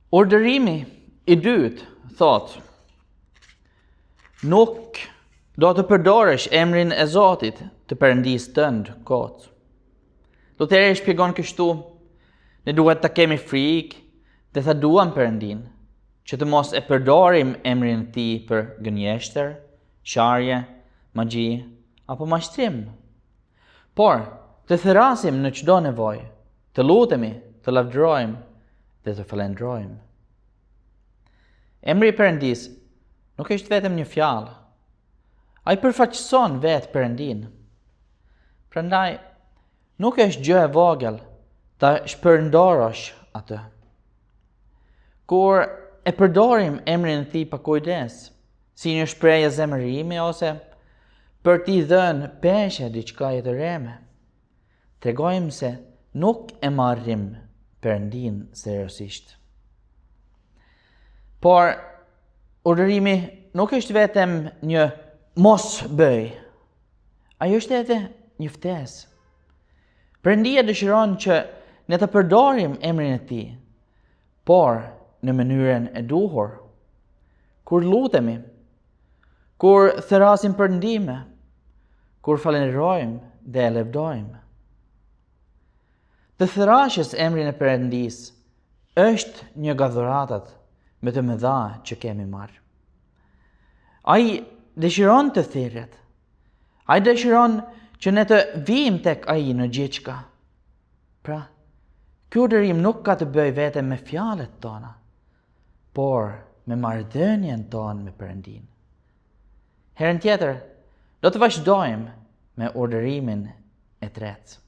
Urdhërimi I dytë thot: nuk do të përdorësh emrin e Zotit të Perëndisë tënd kot. Luteri shpjegon kështu: ne duhet të kemi frikë dhe ta duam Perëndin, që të mos e përdorim emrin e tij për gënjeshtër, sharje, magji apo mashtrim, por të therasim në çdo nevojë, të lutemi, të lavdërojmë dhe të falendrojmë. Emri I Perëndisë nuk është vetëm një fjalë. Ai përfaqëson vetë Perëndin. Prandaj nuk është gjë e vogël ta shpërndorosh atë. Kur e përdorim emrin e tij pa kujdes, si një shprehje zemërimi ose për t'i dhënë peshe diçka të reme, tregojmë se nuk e marrim Perëndin seriozisht. Por urdhërimi nuk është vetëm një mos bëj. Ai është edhe një ftesë. Perëndia dëshiron që ne të përdorim emrin e tij, por në mënyrën e duhur. Kur lutemi, kur therasim për ndihmë, kur falenderojmë dhe e lavdërojmë. Të therashës emrin e Perëndisë është një nga dhuratat më të mëdha që kemi marrë. Ai dëshiron të thirret. Ai dëshiron që ne të vijmë tek ai në gjithçka. Pra, ky urdhërim nuk ka të bëjë vetëm me fjalët tona, por me marrëdhënien tonë me Perëndin. Herën tjetër, do të vazhdojmë me urdhërimin e tretë.